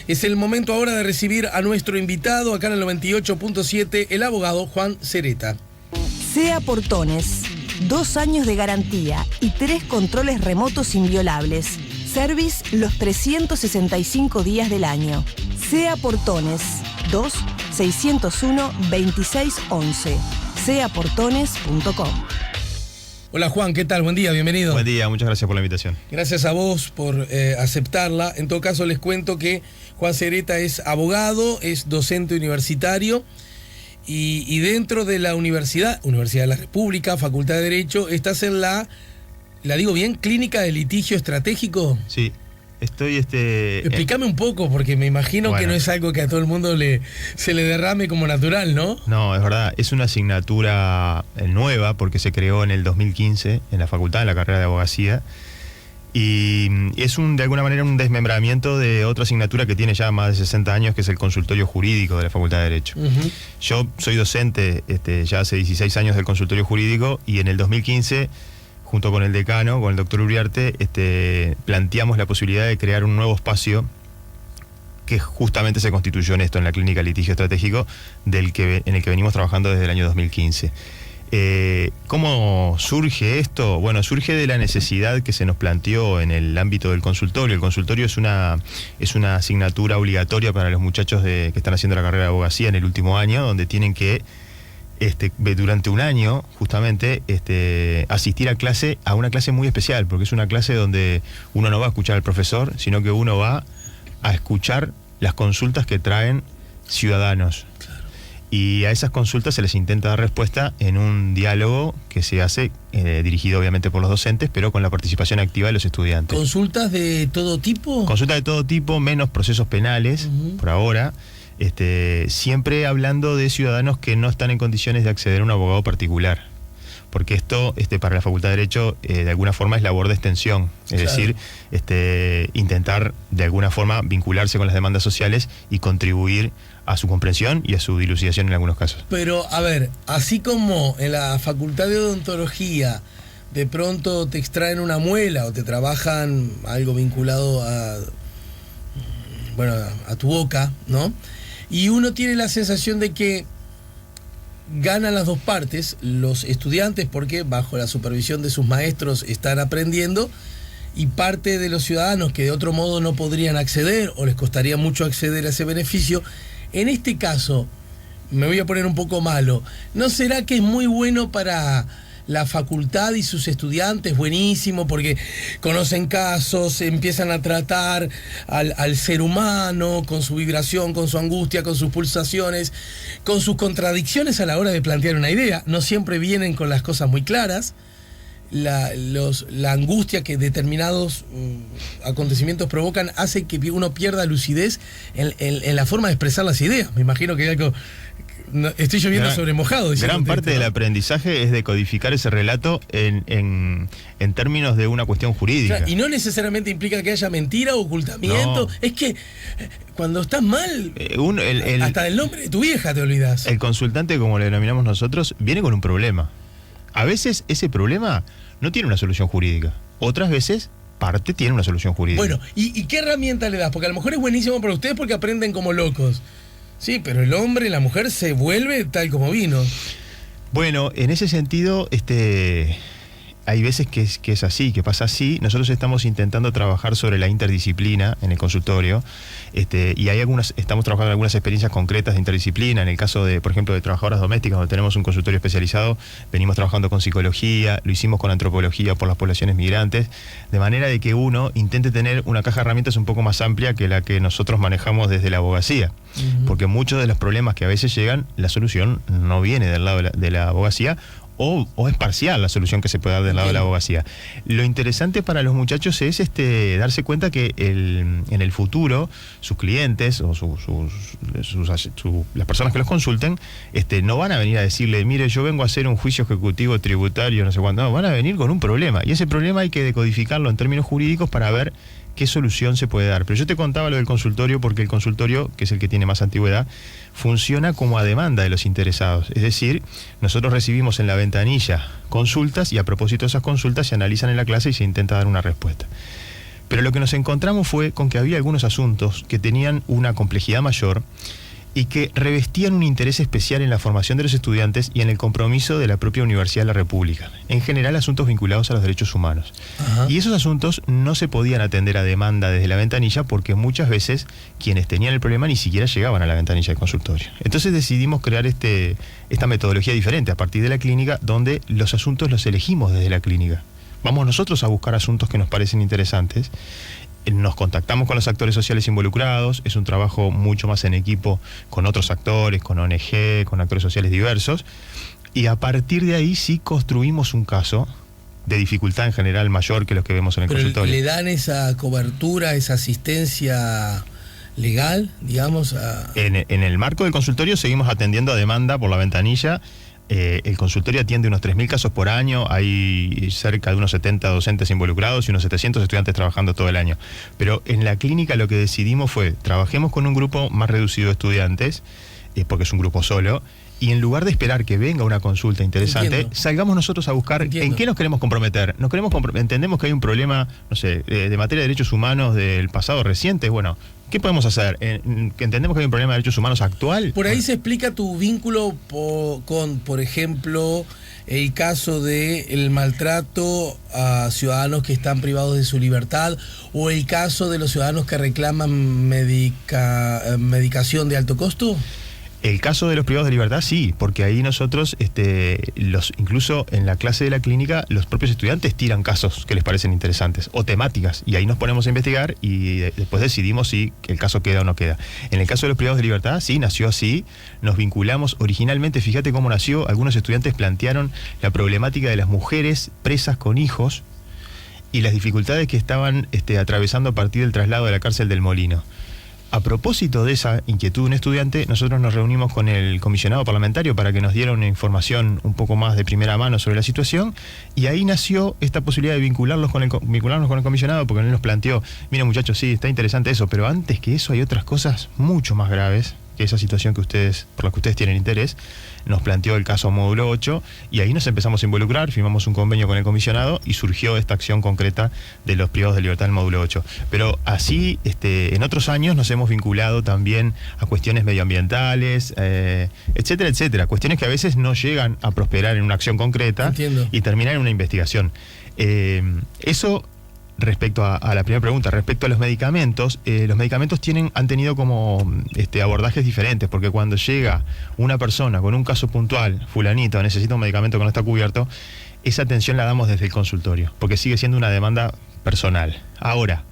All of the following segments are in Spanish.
Es el momento ahora de recibir a nuestro invitado acá en el 98.7, el abogado Juan Sereta. SEA Portones, 2 años de garantía y 3 controles remotos inviolables. Service los 365 días del año. SEA Portones, 2-601-2611. seaportones.com. Hola Juan, ¿qué tal? Buen día, bienvenido. Buen día, muchas gracias por la invitación. Gracias a vos por aceptarla. En todo caso les cuento que Juan Sereta es abogado, es docente universitario y dentro de la Universidad de la República, Facultad de Derecho, estás en la digo bien, Clínica de Litigio Estratégico. Sí, estoy Explícame un poco, porque me imagino que no es algo que a todo el mundo se le derrame como natural, ¿no? No, es verdad, es una asignatura nueva porque se creó en el 2015 en la facultad, en la carrera de abogacía, y es de alguna manera un desmembramiento de otra asignatura que tiene ya más de 60 años, que es el consultorio jurídico de la Facultad de Derecho. Yo soy docente ya hace 16 años del consultorio jurídico, y en el 2015... junto con el decano, con el doctor Uriarte, planteamos la posibilidad de crear un nuevo espacio que justamente se constituyó en esto, en la Clínica de Litigio Estratégico, en el que venimos trabajando desde el año 2015. ¿Cómo surge esto? Bueno, surge de la necesidad que se nos planteó en el ámbito del consultorio. El consultorio es una asignatura obligatoria para los muchachos que están haciendo la carrera de abogacía en el último año, donde tienen que durante un año, justamente, asistir a una clase muy especial, porque es una clase donde uno no va a escuchar al profesor, sino que uno va a escuchar las consultas que traen ciudadanos. Claro. Y a esas consultas se les intenta dar respuesta en un diálogo que se hace, dirigido obviamente por los docentes, pero con la participación activa de los estudiantes. ¿Consultas de todo tipo? Consultas de todo tipo, menos procesos penales, por ahora. Siempre hablando de ciudadanos que no están en condiciones de acceder a un abogado particular, porque esto para la Facultad de Derecho de alguna forma es labor de extensión, es decir, intentar de alguna forma vincularse con las demandas sociales y contribuir a su comprensión y a su dilucidación en algunos casos. Pero, a ver, así como en la Facultad de Odontología de pronto te extraen una muela o te trabajan algo vinculado a tu boca, ¿no? Y uno tiene la sensación de que ganan las dos partes, los estudiantes porque bajo la supervisión de sus maestros están aprendiendo, y parte de los ciudadanos que de otro modo no podrían acceder o les costaría mucho acceder a ese beneficio. En este caso, me voy a poner un poco malo, ¿no será que es muy bueno para la facultad y sus estudiantes? Buenísimo, porque conocen casos, empiezan a tratar al ser humano con su vibración, con su angustia, con sus pulsaciones, con sus contradicciones a la hora de plantear una idea. No siempre vienen con las cosas muy claras. La angustia que determinados acontecimientos provocan hace que uno pierda lucidez en la forma de expresar las ideas. Me imagino que hay algo... No, estoy lloviendo sobre mojado. Gran parte del aprendizaje es decodificar ese relato en términos de una cuestión jurídica. Claro, y no necesariamente implica que haya mentira o ocultamiento. No. Es que cuando estás mal, hasta del nombre de tu vieja te olvidas. El consultante, como le denominamos nosotros, viene con un problema. A veces ese problema no tiene una solución jurídica. Otras veces parte tiene una solución jurídica. Bueno, ¿y qué herramienta le das? Porque a lo mejor es buenísimo para ustedes porque aprenden como locos. Sí, pero el hombre, la mujer se vuelve tal como vino. Bueno, en ese sentido, hay veces que es así, que pasa así. Nosotros estamos intentando trabajar sobre la interdisciplina en el consultorio, y estamos trabajando en algunas experiencias concretas de interdisciplina. En el caso de, por ejemplo, de trabajadoras domésticas, donde tenemos un consultorio especializado, venimos trabajando con psicología, lo hicimos con antropología por las poblaciones migrantes, de manera de que uno intente tener una caja de herramientas un poco más amplia que la que nosotros manejamos desde la abogacía. Porque muchos de los problemas que a veces llegan, la solución no viene del lado de la abogacía, o es parcial la solución que se puede dar del lado de la abogacía. Lo interesante para los muchachos es darse cuenta que en el futuro sus clientes o las personas que los consulten no van a venir a decirle, mire, yo vengo a hacer un juicio ejecutivo tributario, no sé cuánto. No, van a venir con un problema, y ese problema hay que decodificarlo en términos jurídicos para ver qué solución se puede dar. Pero yo te contaba lo del consultorio porque el consultorio, que es el que tiene más antigüedad, funciona como a demanda de los interesados. Es decir, nosotros recibimos en la ventanilla consultas, y a propósito de esas consultas se analizan en la clase y se intenta dar una respuesta. Pero lo que nos encontramos fue con que había algunos asuntos que tenían una complejidad mayor y que revestían un interés especial en la formación de los estudiantes y en el compromiso de la propia Universidad de la República. En general, asuntos vinculados a los derechos humanos. Ajá. Y esos asuntos no se podían atender a demanda desde la ventanilla porque muchas veces quienes tenían el problema ni siquiera llegaban a la ventanilla del consultorio. Entonces decidimos crear esta metodología diferente a partir de la clínica, donde los asuntos los elegimos desde la clínica. Vamos nosotros a buscar asuntos que nos parecen interesantes. Nos contactamos con los actores sociales involucrados, es un trabajo mucho más en equipo con otros actores, con ONG, con actores sociales diversos, y a partir de ahí sí construimos un caso de dificultad en general mayor que los que vemos en el consultorio. ¿Le dan esa cobertura, esa asistencia legal, digamos? En el marco del consultorio seguimos atendiendo a demanda por la ventanilla. El consultorio atiende unos 3.000 casos por año, hay cerca de unos 70 docentes involucrados y unos 700 estudiantes trabajando todo el año. Pero en la clínica lo que decidimos fue, trabajemos con un grupo más reducido de estudiantes, porque es un grupo solo, y en lugar de esperar que venga una consulta interesante, Entiendo. salgamos nosotros a buscar en qué nos queremos comprometer. Entendemos que hay un problema, no sé, de materia de derechos humanos del pasado reciente. Bueno, ¿qué podemos hacer? ¿Entendemos que hay un problema de derechos humanos actual? Por ahí se explica tu vínculo con, por ejemplo, el caso del maltrato a ciudadanos que están privados de su libertad, o el caso de los ciudadanos que reclaman medicación de alto costo. El caso de los privados de libertad, sí, porque ahí nosotros, incluso en la clase de la clínica, los propios estudiantes tiran casos que les parecen interesantes o temáticas, y ahí nos ponemos a investigar y después decidimos si el caso queda o no queda. En el caso de los privados de libertad, sí, nació así, nos vinculamos originalmente, fíjate cómo nació, algunos estudiantes plantearon la problemática de las mujeres presas con hijos y las dificultades que estaban atravesando a partir del traslado de la cárcel del Molino. A propósito de esa inquietud de un estudiante, nosotros nos reunimos con el comisionado parlamentario para que nos diera una información un poco más de primera mano sobre la situación, y ahí nació esta posibilidad de vincularnos con el comisionado, porque él nos planteó, mira muchachos, sí, está interesante eso, pero antes que eso hay otras cosas mucho más graves que esa situación por la que ustedes tienen interés. Nos planteó el caso Módulo 8 y ahí nos empezamos a involucrar, firmamos un convenio con el comisionado y surgió esta acción concreta de los privados de libertad en Módulo 8. Pero así, en otros años nos hemos vinculado también a cuestiones medioambientales, etcétera, etcétera. Cuestiones que a veces no llegan a prosperar en una acción concreta. Entiendo. Y terminar en una investigación. Eso... Respecto a la primera pregunta, respecto a los medicamentos han tenido como abordajes diferentes, porque cuando llega una persona con un caso puntual, fulanito, necesita un medicamento que no está cubierto, esa atención la damos desde el consultorio, porque sigue siendo una demanda personal. Ahora,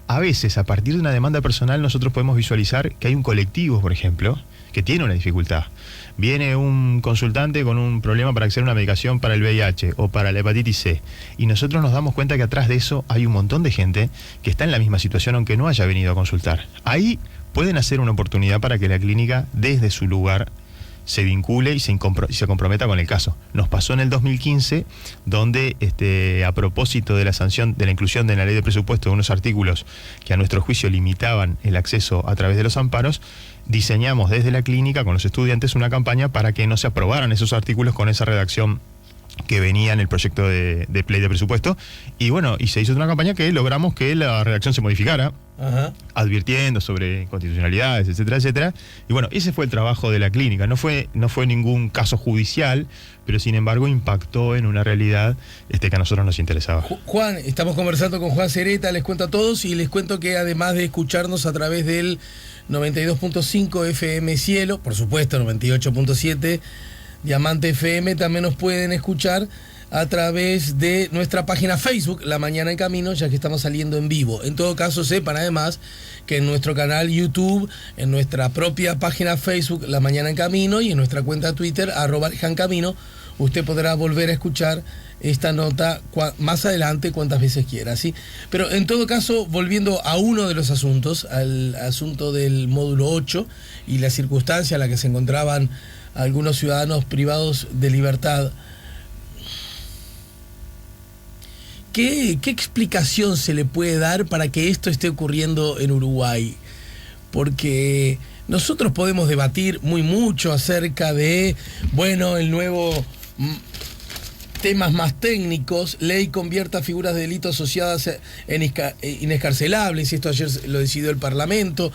a veces, a partir de una demanda personal, nosotros podemos visualizar que hay un colectivo, por ejemplo, que tiene una dificultad. Viene un consultante con un problema para acceder a una medicación para el VIH o para la hepatitis C, y nosotros nos damos cuenta que atrás de eso hay un montón de gente que está en la misma situación aunque no haya venido a consultar. Ahí pueden hacer una oportunidad para que la clínica, desde su lugar, se vincule y se comprometa con el caso. Nos pasó en el 2015, donde a propósito de la sanción, de la inclusión en la ley de presupuesto de unos artículos que a nuestro juicio limitaban el acceso a través de los amparos, diseñamos desde la clínica con los estudiantes una campaña para que no se aprobaran esos artículos con esa redacción que venía en el proyecto de ley de presupuesto, y bueno, y se hizo una campaña que logramos que la redacción se modificara. Ajá. Advirtiendo sobre constitucionalidades, etcétera, etcétera. Y bueno, ese fue el trabajo de la clínica. No fue ningún caso judicial, pero sin embargo impactó en una realidad que a nosotros nos interesaba. Juan, estamos conversando con Juan Sereta, les cuento a todos, y les cuento que además de escucharnos a través del 92.5 FM Cielo, por supuesto 98.7 Diamante FM, también nos pueden escuchar a través de nuestra página Facebook, La Mañana en Camino, ya que estamos saliendo en vivo. En todo caso, sepan además que en nuestro canal YouTube, en nuestra propia página Facebook, La Mañana en Camino, y en nuestra cuenta Twitter, @JanCamino, usted podrá volver a escuchar esta nota más adelante cuantas veces quiera, ¿sí? Pero en todo caso, volviendo a uno de los asuntos, al asunto del módulo 8 y la circunstancia en la que se encontraban algunos ciudadanos privados de libertad, ¿qué explicación se le puede dar para que esto esté ocurriendo en Uruguay? Porque nosotros podemos debatir mucho acerca de, bueno, el nuevo temas más técnicos, ley convierta figuras de delito asociadas en inescarcelables, y esto ayer lo decidió el Parlamento,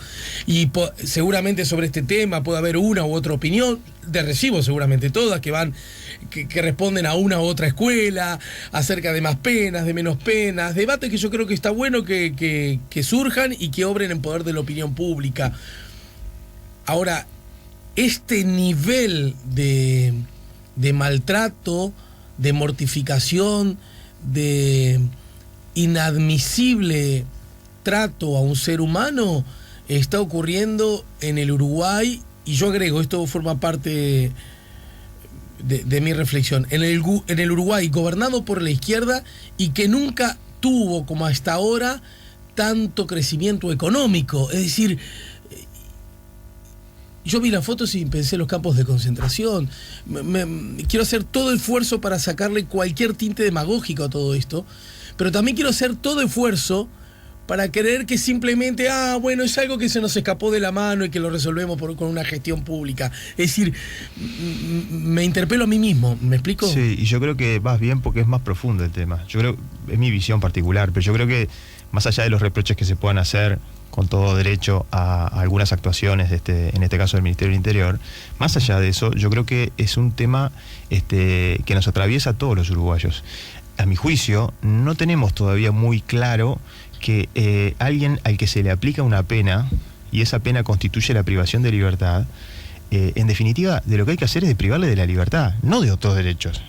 y seguramente sobre este tema puede haber una u otra opinión, de recibo seguramente todas, que responden a una u otra escuela, acerca de más penas, de menos penas, debates que yo creo que está bueno que surjan y que obren en poder de la opinión pública. Ahora, este nivel de maltrato, de mortificación, de inadmisible trato a un ser humano está ocurriendo en el Uruguay, y yo agrego, esto forma parte de mi reflexión, en el Uruguay gobernado por la izquierda y que nunca tuvo como hasta ahora tanto crecimiento económico. Es decir, yo vi las fotos y pensé en los campos de concentración. Quiero hacer todo esfuerzo para sacarle cualquier tinte demagógico a todo esto, pero también quiero hacer todo esfuerzo para creer que simplemente, bueno, es algo que se nos escapó de la mano y que lo resolvemos con una gestión pública. Es decir, me interpelo a mí mismo, ¿me explico? Sí, y yo creo que vas bien porque es más profundo el tema. Yo creo, es mi visión particular, pero yo creo que más allá de los reproches que se puedan hacer con todo derecho a algunas actuaciones en este caso del Ministerio del Interior, más allá de eso, yo creo que es un tema que nos atraviesa a todos los uruguayos. A mi juicio, no tenemos todavía muy claro que alguien al que se le aplica una pena, y esa pena constituye la privación de libertad, en definitiva, de lo que hay que hacer es de privarle de la libertad, no de otros derechos.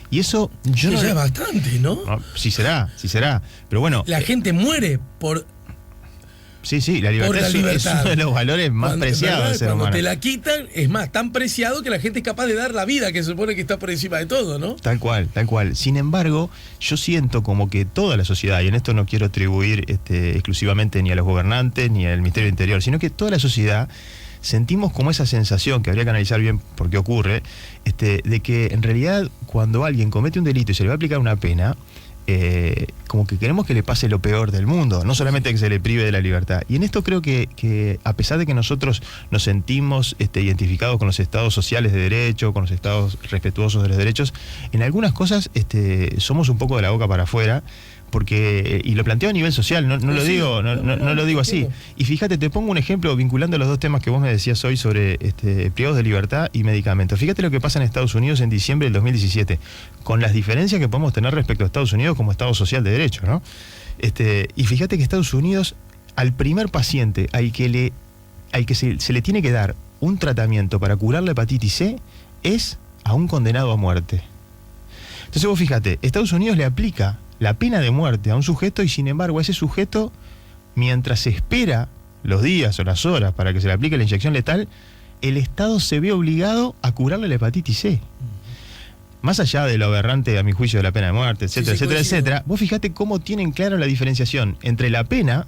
Y eso yo ya es bastante, ¿no? Sí será, pero bueno... La gente muere por... Sí, la libertad, es uno de los valores más preciados del ser humano. Cuando te la quitan, es más, tan preciado que la gente es capaz de dar la vida, que se supone que está por encima de todo, ¿no? Tal cual. Sin embargo, yo siento como que toda la sociedad, y en esto no quiero atribuir exclusivamente ni a los gobernantes ni al Ministerio del Interior, sino que toda la sociedad sentimos como esa sensación, que habría que analizar bien por qué ocurre, de que en realidad cuando alguien comete un delito y se le va a aplicar una pena, como que queremos que le pase lo peor del mundo, no solamente que se le prive de la libertad. Y en esto creo que a pesar de que nosotros nos sentimos identificados con los estados sociales de derecho, con los estados respetuosos de los derechos, en algunas cosas somos un poco de la boca para afuera, porque, y lo planteo a nivel social, no lo digo así. Y fíjate, te pongo un ejemplo vinculando los dos temas que vos me decías hoy sobre privados de libertad y medicamentos. Fíjate lo que pasa en Estados Unidos en diciembre del 2017, con las diferencias que podemos tener respecto a Estados Unidos como Estado social de derecho, ¿no? Y fíjate que Estados Unidos, al primer paciente al que se le tiene que dar un tratamiento para curar la hepatitis C, es a un condenado a muerte. Entonces vos fíjate, Estados Unidos le aplica la pena de muerte a un sujeto, y sin embargo a ese sujeto, mientras se espera los días o las horas para que se le aplique la inyección letal, el Estado se ve obligado a curarle la hepatitis C. Más allá de lo aberrante, a mi juicio, de la pena de muerte, etcétera, vos fijate cómo tienen claro la diferenciación entre la pena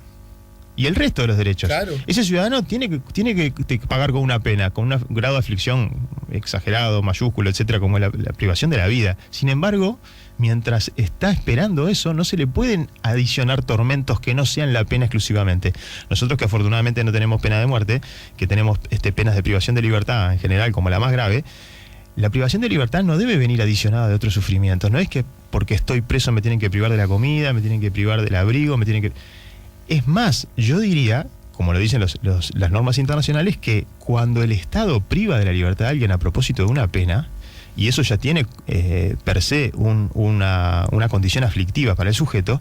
y el resto de los derechos. Claro. Ese ciudadano tiene que pagar con una pena, con un grado de aflicción exagerado, mayúsculo, etcétera, como la privación de la vida. Sin embargo, mientras está esperando eso, no se le pueden adicionar tormentos que no sean la pena exclusivamente. Nosotros, que afortunadamente no tenemos pena de muerte, que tenemos penas de privación de libertad en general como la más grave, la privación de libertad no debe venir adicionada de otros sufrimientos. No es que porque estoy preso me tienen que privar de la comida, me tienen que privar del abrigo, me tienen que... Es más, yo diría, como lo dicen las normas internacionales, que cuando el Estado priva de la libertad a alguien a propósito de una pena, y eso ya tiene per se una condición aflictiva para el sujeto,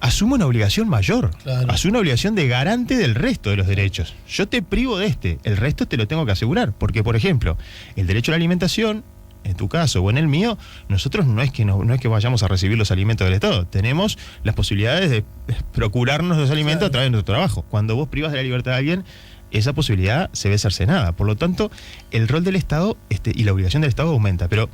asume una obligación mayor, claro. Asume una obligación de garante del resto de los derechos. Yo te privo de el resto te lo tengo que asegurar, porque, por ejemplo, el derecho a la alimentación, en tu caso o en el mío, nosotros no es que vayamos a recibir los alimentos del Estado, tenemos las posibilidades de procurarnos los alimentos, claro, a través de nuestro trabajo. Cuando vos privas de la libertad a alguien, esa posibilidad se ve cercenada. Por lo tanto, el rol del Estado y la obligación del Estado aumenta. Pero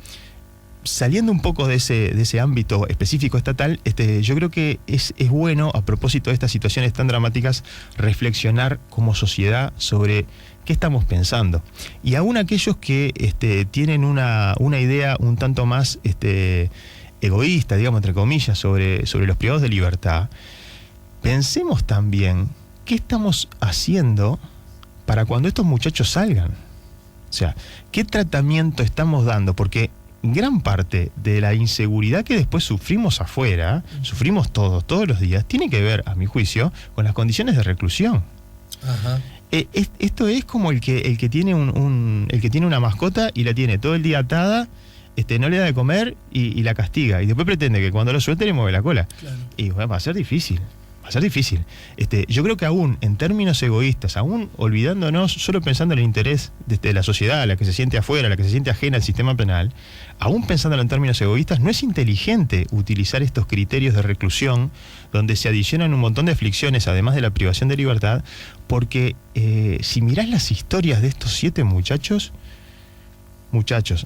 saliendo un poco de ese ámbito específico estatal, yo creo que es bueno, a propósito de estas situaciones tan dramáticas, reflexionar como sociedad sobre qué estamos pensando. Y aún aquellos que tienen una idea un tanto más egoísta, digamos, entre comillas, sobre los privados de libertad, pensemos también qué estamos haciendo para cuando estos muchachos salgan. O sea, ¿qué tratamiento estamos dando? Porque gran parte de la inseguridad que después sufrimos afuera, sufrimos todos los días, tiene que ver, a mi juicio, con las condiciones de reclusión. Ajá. Esto es como el que tiene el que tiene una mascota y la tiene todo el día atada, no le da de comer y la castiga. Y después pretende que cuando lo suelte le mueve la cola. Claro. Y bueno, va a ser difícil. Va a ser difícil. Yo creo que aún en términos egoístas, aún olvidándonos, solo pensando en el interés de la sociedad, la que se siente afuera, la que se siente ajena al sistema penal, aún pensándolo en términos egoístas, no es inteligente utilizar estos criterios de reclusión donde se adicionan un montón de aflicciones, además de la privación de libertad, porque si mirás las historias de estos 7 muchachos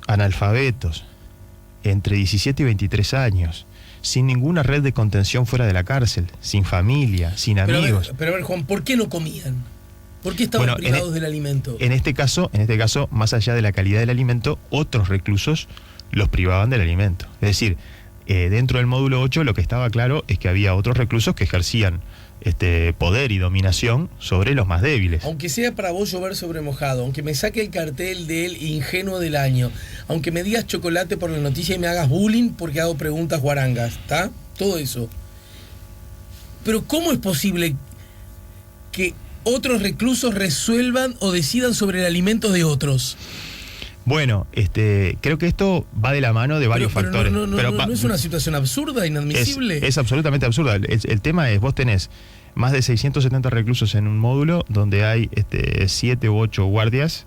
analfabetos, entre 17 y 23 años, sin ninguna red de contención fuera de la cárcel, sin familia, sin amigos. Pero a ver, Juan, ¿por qué no comían? ¿Por qué estaban privados del alimento? En este caso, más allá de la calidad del alimento, otros reclusos los privaban del alimento. Es decir, dentro del módulo 8 lo que estaba claro es que había otros reclusos que ejercían poder y dominación sobre los más débiles. Aunque sea para vos llover sobre mojado, aunque me saque el cartel del ingenuo del año, aunque me digas chocolate por la noticia y me hagas bullying porque hago preguntas guarangas, ¿está? Todo eso. Pero ¿cómo es posible que otros reclusos resuelvan o decidan sobre el alimento de otros? Bueno, creo que esto va de la mano de varios factores. ¿No es una situación absurda, inadmisible? Es absolutamente absurda. El tema es, vos tenés más de 670 reclusos en un módulo donde hay 7 u 8 guardias.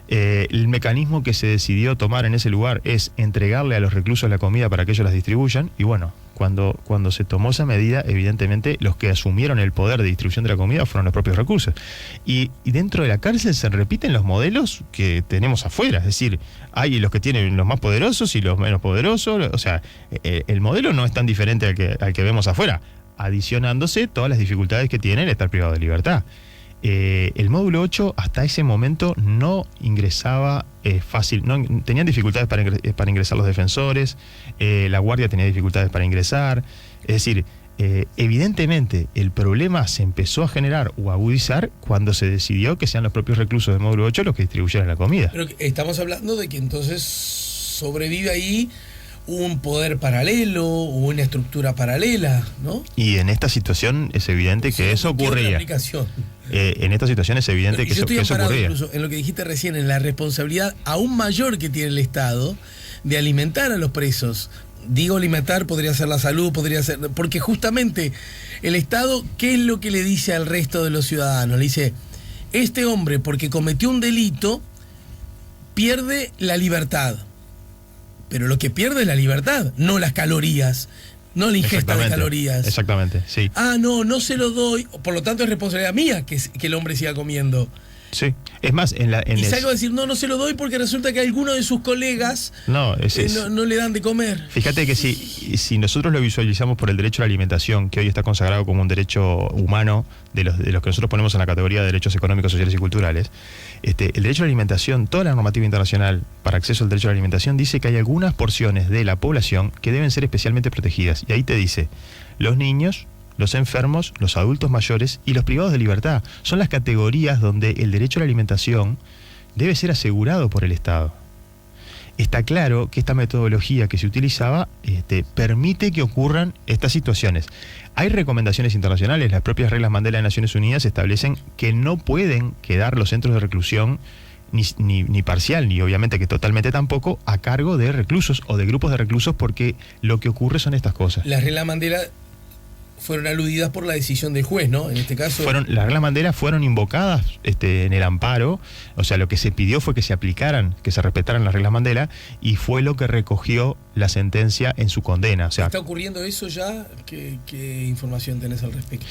El mecanismo que se decidió tomar en ese lugar es entregarle a los reclusos la comida para que ellos las distribuyan. Y bueno, cuando se tomó esa medida, evidentemente los que asumieron el poder de distribución de la comida fueron los propios reclusos. Y dentro de la cárcel se repiten los modelos que tenemos afuera. Es decir, hay los que tienen los más poderosos y los menos poderosos. O sea, el modelo no es tan diferente al que vemos afuera, adicionándose todas las dificultades que tiene el estar privado de libertad. El módulo 8 hasta ese momento no ingresaba fácil, tenían dificultades para ingresar los defensores, la guardia tenía dificultades para ingresar, es decir, evidentemente el problema se empezó a generar o a agudizar cuando se decidió que sean los propios reclusos del módulo 8 los que distribuyeran la comida. Pero estamos hablando de que entonces sobrevive ahí un poder paralelo, una estructura paralela, ¿no? Y en esta situación es evidente que eso ocurría. En esta situación es evidente que eso ocurría. Incluso en lo que dijiste recién, en la responsabilidad aún mayor que tiene el Estado de alimentar a los presos. Digo alimentar, podría ser la salud, podría ser... Porque justamente el Estado, ¿qué es lo que le dice al resto de los ciudadanos? Le dice, este hombre, porque cometió un delito, pierde la libertad. Pero lo que pierde es la libertad, no las calorías, no la ingesta de calorías. Exactamente, sí. No se lo doy, por lo tanto es responsabilidad mía que el hombre siga comiendo. Sí, es más, salgo a decir, no se lo doy porque resulta que alguno de sus colegas no le dan de comer. Fíjate que si nosotros lo visualizamos por el derecho a la alimentación, que hoy está consagrado como un derecho humano, de los que nosotros ponemos en la categoría de derechos económicos, sociales y culturales, el derecho a la alimentación, toda la normativa internacional para acceso al derecho a la alimentación dice que hay algunas porciones de la población que deben ser especialmente protegidas. Y ahí te dice, los niños, los enfermos, los adultos mayores y los privados de libertad. Son las categorías donde el derecho a la alimentación debe ser asegurado por el Estado. Está claro que esta metodología que se utilizaba permite que ocurran estas situaciones. Hay recomendaciones internacionales, las propias reglas Mandela de Naciones Unidas establecen que no pueden quedar los centros de reclusión ni parcial, ni obviamente que totalmente tampoco, a cargo de reclusos o de grupos de reclusos, porque lo que ocurre son estas cosas. Las reglas Mandela fueron aludidas por la decisión del juez, ¿no? En este caso... Las reglas Mandela fueron invocadas en el amparo, o sea, lo que se pidió fue que se aplicaran, que se respetaran las reglas Mandela, y fue lo que recogió la sentencia en su condena. O sea, ¿está ocurriendo eso ya? ¿Qué información tenés al respecto?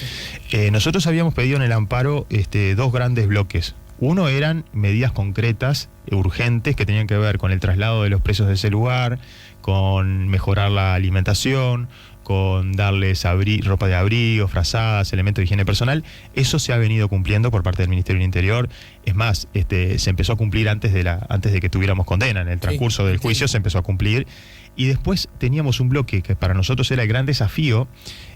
Nosotros habíamos pedido en el amparo 2 grandes bloques. Uno eran medidas concretas, urgentes, que tenían que ver con el traslado de los presos de ese lugar, con mejorar la alimentación, con darles ropa de abrigo, frazadas, elementos de higiene personal. Eso se ha venido cumpliendo por parte del Ministerio del Interior. Es más, se empezó a cumplir antes de que tuviéramos condena. En el transcurso del juicio se empezó a cumplir. Y después teníamos un bloque que para nosotros era el gran desafío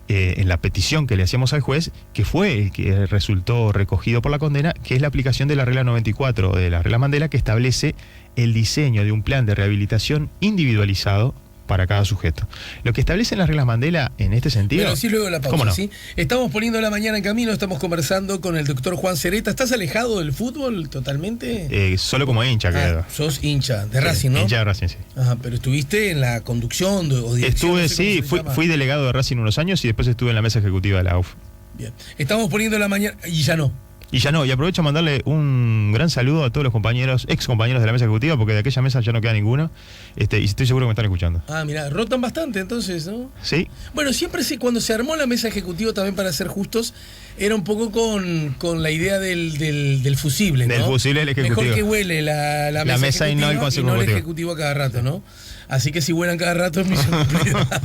en la petición que le hacíamos al juez, que fue el que resultó recogido por la condena, que es la aplicación de la regla 94 de la regla Mandela, que establece el diseño de un plan de rehabilitación individualizado para cada sujeto. Lo que establecen las reglas Mandela en este sentido... Pero sí, luego de la pausa, ¿cómo no? ¿sí? Estamos poniendo la mañana en camino, estamos conversando con el doctor Juan Cereta. ¿Estás alejado del fútbol totalmente? Solo como hincha, creo. Sos hincha de Racing, ¿no? Hincha de Racing, sí. Ajá, pero estuviste en la conducción o dirección. Estuve, no sé sí, cómo se llama. fui delegado de Racing unos años y después estuve en la mesa ejecutiva de la UF. Bien. Estamos poniendo la mañana... Y ya no. Y ya no, y aprovecho a mandarle un gran saludo a todos los compañeros, ex compañeros de la mesa ejecutiva, porque de aquella mesa ya no queda ninguno, y estoy seguro que me están escuchando. Ah, mira, rotan bastante entonces, ¿no? Sí. Bueno, siempre cuando se armó la mesa ejecutiva, también para ser justos, era un poco con la idea del fusible, ¿no? Del fusible del ejecutivo. Mejor que huele la mesa y no el consejo ejecutivo. ejecutivo a cada rato, ¿no? Así que si vuelan cada rato es misión cumplida.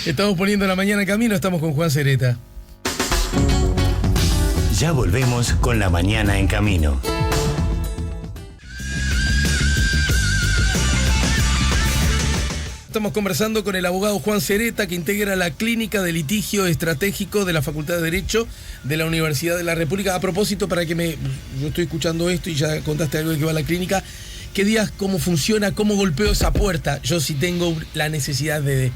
Estamos poniendo la mañana en camino, estamos con Juan Cereta. Ya volvemos con La Mañana en Camino. Estamos conversando con el abogado Juan Cereta, que integra la Clínica de Litigio Estratégico de la Facultad de Derecho de la Universidad de la República. A propósito, yo estoy escuchando esto y ya contaste algo de que va a la clínica. ¿Qué días, cómo funciona, cómo golpeo esa puerta? Yo sí tengo la necesidad de...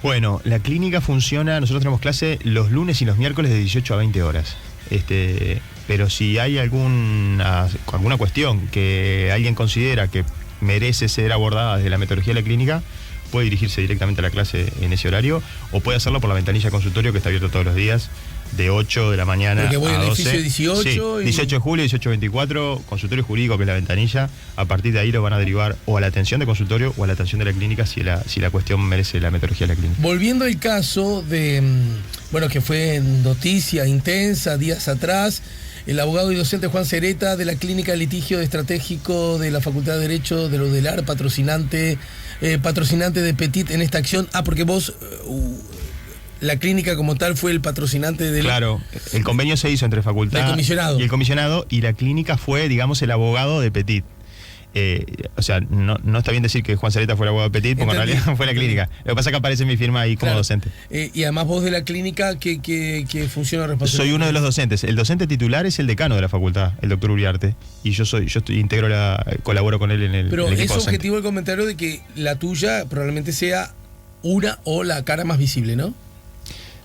Bueno, la clínica funciona, nosotros tenemos clase los lunes y los miércoles de 18 a 20 horas. Pero si hay alguna cuestión que alguien considera que merece ser abordada desde la metodología de la clínica, puede dirigirse directamente a la clase en ese horario o puede hacerlo por la ventanilla de consultorio, que está abierto todos los días de 8 de la mañana Porque voy a al 12. edificio 18 Sí, 18 de julio, 18-24, consultorio jurídico, que es la ventanilla. A partir de ahí lo van a derivar o a la atención de consultorio o a la atención de la clínica si la cuestión merece la metodología de la clínica. Volviendo al caso que fue noticia intensa días atrás, el abogado y docente Juan Cereta de la Clínica de Litigio Estratégico de la Facultad de Derecho de la UDELAR, patrocinante de Petit en esta acción. Porque vos... la clínica como tal fue el patrocinante del... Claro, el convenio se hizo entre facultad y el comisionado, y la clínica fue, digamos, el abogado de Petit. No está bien decir que Juan Cereta fue el abogado de Petit, porque en realidad fue la clínica. Lo que pasa es que aparece mi firma ahí como docente. Y además vos de la clínica, ¿qué funciona responsable? Soy uno de los docentes. El docente titular es el decano de la facultad, el doctor Uriarte, y colaboro con él en el Pero equipo es objetivo el comentario de que la tuya probablemente sea una o la cara más visible, ¿no?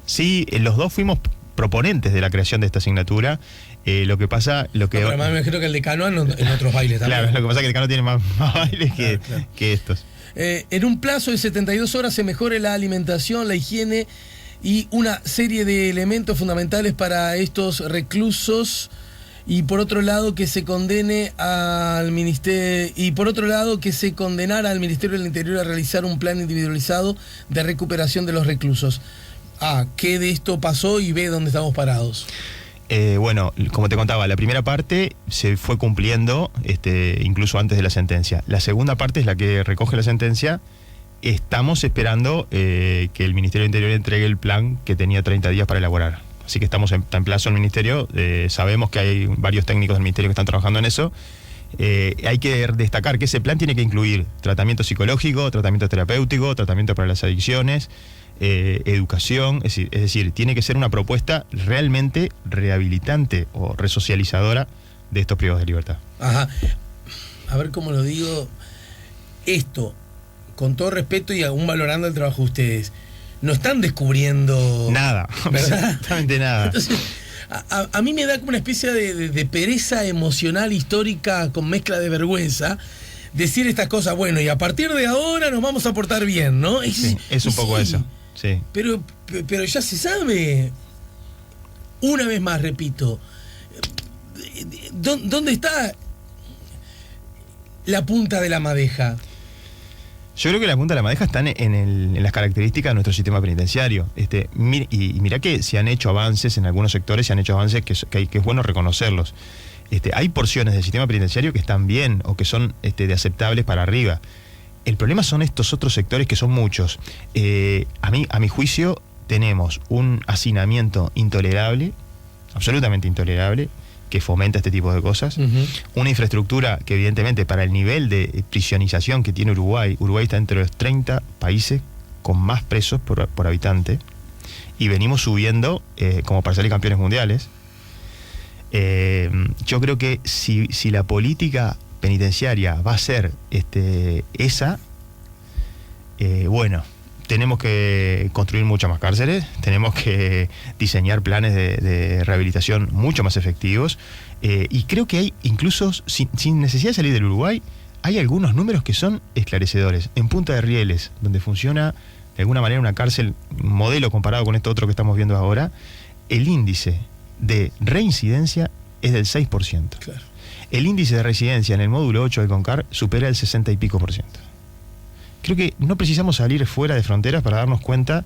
Sí, los dos fuimos proponentes de la creación de esta asignatura. Lo que pasa... pero además me imagino que el decano en otros bailes también. Claro, lo que pasa es que el decano tiene más bailes que estos. En un plazo de 72 horas se mejore la alimentación, la higiene y una serie de elementos fundamentales para estos reclusos. Y por otro lado que se condene al Ministerio condenara al Ministerio del Interior a realizar un plan individualizado de recuperación de los reclusos. ¿Qué de esto pasó y ve dónde estamos parados? Bueno, como te contaba, la primera parte se fue cumpliendo incluso antes de la sentencia. La segunda parte es la que recoge la sentencia. Estamos esperando que el Ministerio del Interior entregue el plan que tenía 30 días para elaborar. Así que está en plazo el Ministerio. Sabemos que hay varios técnicos del Ministerio que están trabajando en eso. Hay que destacar que ese plan tiene que incluir tratamiento psicológico, tratamiento terapéutico, tratamiento para las adicciones, educación, es decir, tiene que ser una propuesta realmente rehabilitante o resocializadora de estos privados de libertad. Ajá. A ver cómo lo digo. Esto, con todo respeto y aún valorando el trabajo de ustedes, no están descubriendo... Nada, absolutamente nada. Entonces, a mí me da como una especie de pereza emocional histórica con mezcla de vergüenza decir estas cosas, bueno, y a partir de ahora nos vamos a portar bien, ¿no? Sí, es un poco eso. Sí. Pero ya se sabe. Una vez más, repito, ¿dónde está la punta de la madeja? Yo creo que la punta de la madeja está en las características de nuestro sistema penitenciario. Y mirá que se han hecho avances en algunos sectores, se han hecho avances que es bueno reconocerlos. Hay porciones del sistema penitenciario que están bien o que son de aceptables para arriba. El problema son estos otros sectores que son muchos. A mi juicio, tenemos un hacinamiento intolerable, absolutamente intolerable, que fomenta este tipo de cosas. Una infraestructura que evidentemente para el nivel de prisionización que tiene Uruguay está entre los 30 países con más presos por habitante, y venimos subiendo como para salir campeones mundiales. Yo creo que si la política penitenciaria va a ser esa, bueno, tenemos que construir muchas más cárceles, tenemos que diseñar planes de rehabilitación mucho más efectivos, y creo que hay, incluso sin necesidad de salir del Uruguay, hay algunos números que son esclarecedores. En Punta de Rieles, donde funciona de alguna manera una cárcel modelo comparado con esto otro que estamos viendo ahora, el índice de reincidencia es del 6%. Claro. El índice de residencia en el módulo 8 del CONCAR supera el 60 y pico %. Creo que no precisamos salir fuera de fronteras para darnos cuenta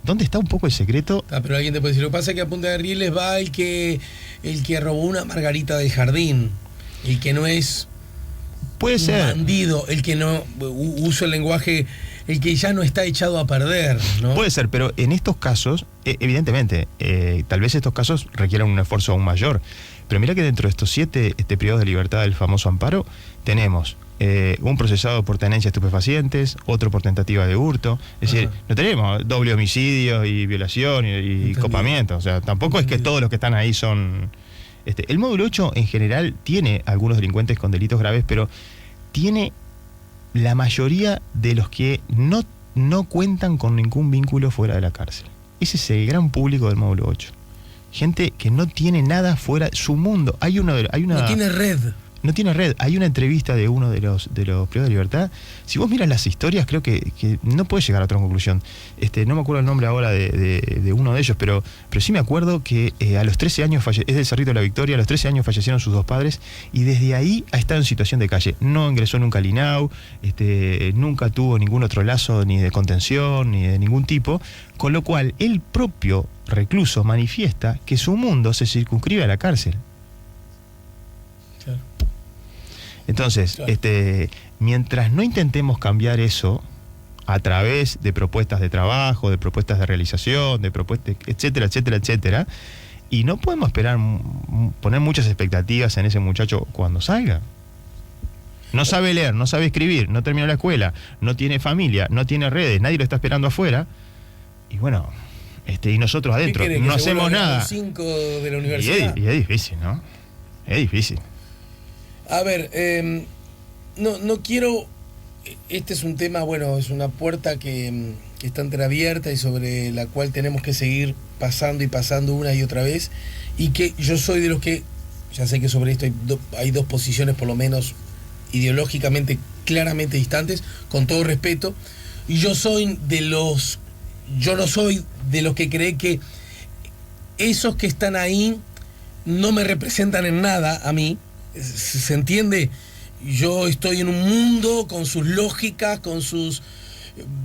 dónde está un poco el secreto. Pero alguien te puede decir, lo que pasa es que a Punta de Rieles va el que robó una margarita del jardín, el que no es puede ser bandido, el que no uso el lenguaje, el que ya no está echado a perder, ¿no? Puede ser, pero en estos casos, evidentemente, tal vez estos casos requieran un esfuerzo aún mayor. Pero mira que dentro de estos 7 periodos de libertad del famoso amparo, tenemos un procesado por tenencia de estupefacientes, otro por tentativa de hurto. Es decir, no tenemos doble homicidio y violación y copamiento. O sea, tampoco es que todos los que están ahí son... el módulo 8 en general tiene algunos delincuentes con delitos graves, pero tiene la mayoría de los que no cuentan con ningún vínculo fuera de la cárcel. Ese es el gran público del módulo 8. Gente que no tiene nada fuera de su mundo. No tiene red. No tiene red. Hay una entrevista de uno de los privados de libertad. Si vos miras las historias, creo que no puedes llegar a otra conclusión. No me acuerdo el nombre ahora de uno de ellos, pero sí me acuerdo que a los 13 años, es del Cerrito de la Victoria, a los 13 años fallecieron sus 2 padres, y desde ahí ha estado en situación de calle. No ingresó nunca al INAU, nunca tuvo ningún otro lazo ni de contención, ni de ningún tipo, con lo cual el propio recluso manifiesta que su mundo se circunscribe a la cárcel. Claro. Entonces, claro, mientras no intentemos cambiar eso a través de propuestas de trabajo, de propuestas de realización, de propuestas, etcétera, etcétera, etcétera, y no podemos esperar poner muchas expectativas en ese muchacho cuando salga. No sabe leer, no sabe escribir, no terminó la escuela, no tiene familia, no tiene redes, nadie lo está esperando afuera, y bueno, y nosotros adentro no hacemos nada. 5 de la universidad. Y es difícil, ¿no? Es difícil. A ver, no quiero... Este es un tema, bueno, es una puerta que está entreabierta y sobre la cual tenemos que seguir pasando y pasando una y otra vez, y que yo soy de los que, ya sé que sobre esto hay 2 posiciones por lo menos ideológicamente claramente distantes, con todo respeto, y yo no soy de los que cree que esos que están ahí no me representan en nada a mí. ¿Se entiende? Yo estoy en un mundo con sus lógicas, con sus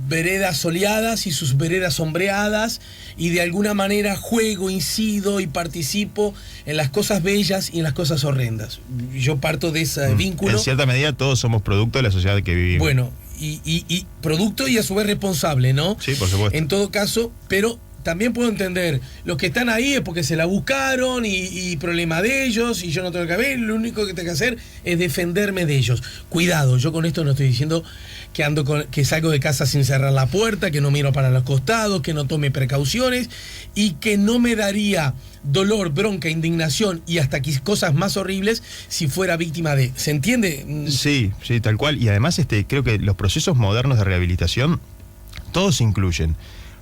veredas soleadas y sus veredas sombreadas, y de alguna manera juego, incido y participo en las cosas bellas y en las cosas horrendas. Yo parto de ese vínculo. En cierta medida todos somos producto de la sociedad que vivimos. Bueno, y producto y a su vez responsable, ¿no? Sí, por supuesto. En todo caso, pero también puedo entender, los que están ahí es porque se la buscaron y problema de ellos, y yo no tengo que ver, lo único que tengo que hacer es defenderme de ellos. Cuidado, yo con esto no estoy diciendo que salgo de casa sin cerrar la puerta, que no miro para los costados, que no tome precauciones, y que no me daría dolor, bronca, indignación y hasta cosas más horribles si fuera víctima de... ¿Se entiende? Sí, tal cual. Y además creo que los procesos modernos de rehabilitación todos incluyen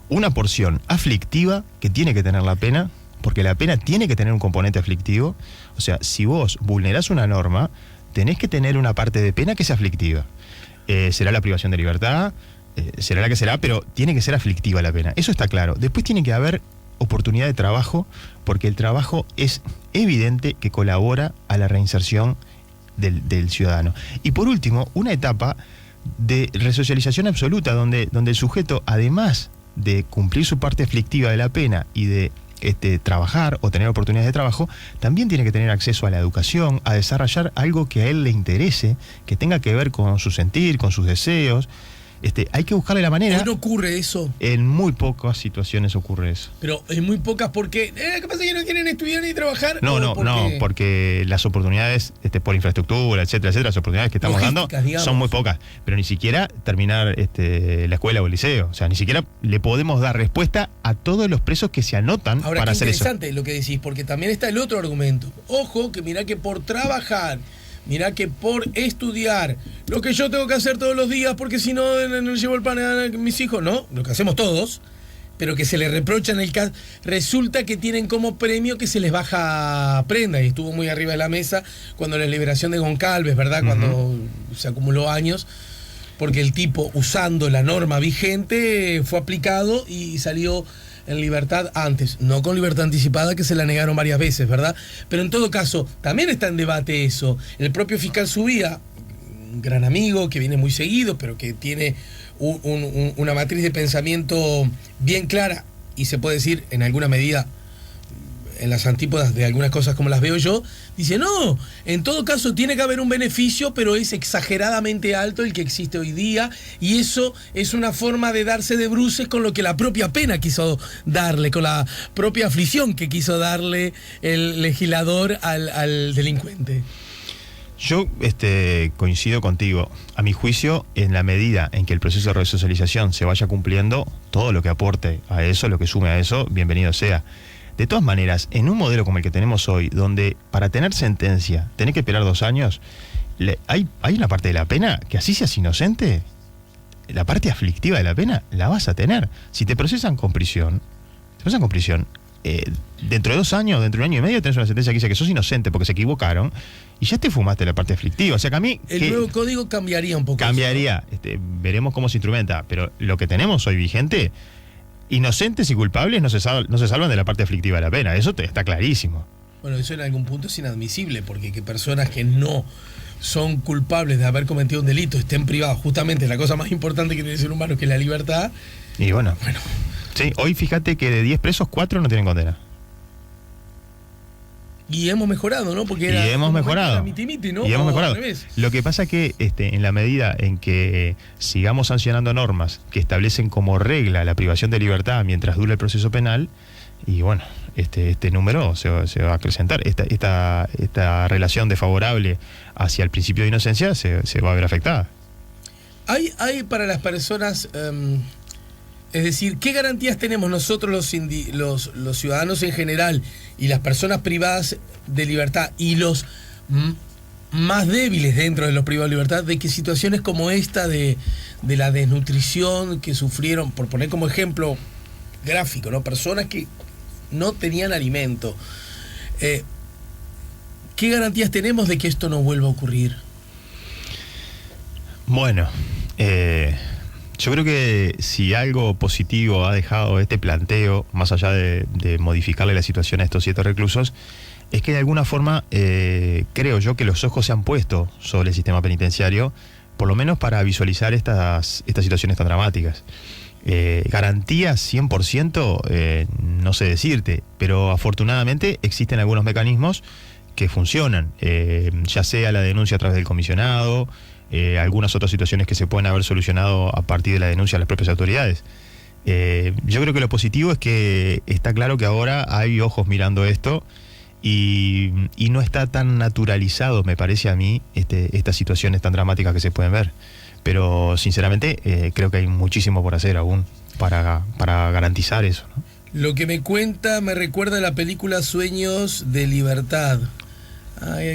una porción aflictiva que tiene que tener la pena, porque la pena tiene que tener un componente aflictivo. O sea, si vos vulnerás una norma, tenés que tener una parte de pena que sea aflictiva. Será la privación de libertad, será la que será, pero tiene que ser aflictiva la pena. Eso está claro. Después tiene que haber oportunidad de trabajo, porque el trabajo es evidente que colabora a la reinserción del ciudadano. Y por último, una etapa de resocialización absoluta, donde el sujeto, además de cumplir su parte aflictiva de la pena y de trabajar o tener oportunidades de trabajo, también tiene que tener acceso a la educación, a desarrollar algo que a él le interese, que tenga que ver con su sentir, con sus deseos, hay que buscarle la manera. ¿Hoy no ocurre eso? En muy pocas situaciones ocurre eso. Pero en muy pocas, porque ¿qué pasa que no quieren estudiar ni trabajar? No, porque las oportunidades por infraestructura, etcétera, las oportunidades que estamos dando digamos, son muy pocas. Pero ni siquiera terminar la escuela o el liceo. O sea, ni siquiera le podemos dar respuesta a todos los presos que se anotan ahora, para hacer eso. Ahora, qué interesante lo que decís, porque también está el otro argumento. Ojo, que mirá que por trabajar, mirá que por estudiar, lo que yo tengo que hacer todos los días, porque si no, no llevo el pan a mis hijos, ¿no? Lo que hacemos todos, pero que se les reprocha en el caso, resulta que tienen como premio que se les baja prenda, y estuvo muy arriba de la mesa cuando la liberación de Goncalves, ¿verdad? Cuando se acumuló años, porque el tipo, usando la norma vigente, fue aplicado y salió en libertad antes, no con libertad anticipada, que se la negaron varias veces, ¿verdad? Pero en todo caso, también está en debate eso. El propio fiscal Subía, un gran amigo que viene muy seguido, pero que tiene una matriz de pensamiento bien clara, y se puede decir en alguna medida en las antípodas de algunas cosas como las veo yo, dice, no, en todo caso tiene que haber un beneficio, pero es exageradamente alto el que existe hoy día, y eso es una forma de darse de bruces con lo que la propia pena quiso darle, con la propia aflicción que quiso darle el legislador al delincuente. Yo coincido contigo. A mi juicio, en la medida en que el proceso de resocialización se vaya cumpliendo, todo lo que aporte a eso, lo que sume a eso, bienvenido sea. De todas maneras, en un modelo como el que tenemos hoy, donde para tener sentencia tenés que esperar 2 años, hay una parte de la pena que, así seas inocente, la parte aflictiva de la pena la vas a tener. Si te procesan con prisión, dentro de 2 años, dentro de 1 año y medio, tenés una sentencia que dice que sos inocente porque se equivocaron, y ya te fumaste la parte aflictiva. O sea que a mí... El nuevo código cambiaría un poco. Cambiaría, eso, ¿no? Veremos cómo se instrumenta, pero lo que tenemos hoy vigente... Inocentes y culpables no se salvan de la parte aflictiva de la pena, eso está clarísimo. Bueno, eso en algún punto es inadmisible, porque que personas que no son culpables de haber cometido un delito estén privados, justamente la cosa más importante que tiene el ser humano, que es la libertad. Y bueno. Sí, hoy fíjate que de 10 presos, 4 no tienen condena. Y hemos mejorado, ¿no? Porque era, hemos mejorado. Miti, ¿no? Y hemos mejorado. Lo que pasa es que en la medida en que sigamos sancionando normas que establecen como regla la privación de libertad mientras dure el proceso penal, y bueno, este número se va a acrecentar. Esta relación desfavorable hacia el principio de inocencia se va a ver afectada. Hay para las personas... es decir, ¿qué garantías tenemos nosotros los ciudadanos en general y las personas privadas de libertad y los más débiles dentro de los privados de libertad, de que situaciones como esta de la desnutrición que sufrieron, por poner como ejemplo gráfico, ¿no? Personas que no tenían alimento, ¿qué garantías tenemos de que esto no vuelva a ocurrir? Bueno, yo creo que si algo positivo ha dejado este planteo, más allá de modificarle la situación a estos 7 reclusos, es que de alguna forma creo yo que los ojos se han puesto sobre el sistema penitenciario, por lo menos para visualizar estas situaciones tan dramáticas. Garantías 100%, no sé decirte, pero afortunadamente existen algunos mecanismos que funcionan, ya sea la denuncia a través del comisionado, algunas otras situaciones que se pueden haber solucionado a partir de la denuncia de las propias autoridades. Yo creo que lo positivo es que está claro que ahora hay ojos mirando esto y no está tan naturalizado, me parece a mí, estas situaciones tan dramáticas que se pueden ver. Pero sinceramente creo que hay muchísimo por hacer aún para garantizar eso, ¿no? Lo que me cuenta me recuerda a la película Sueños de Libertad.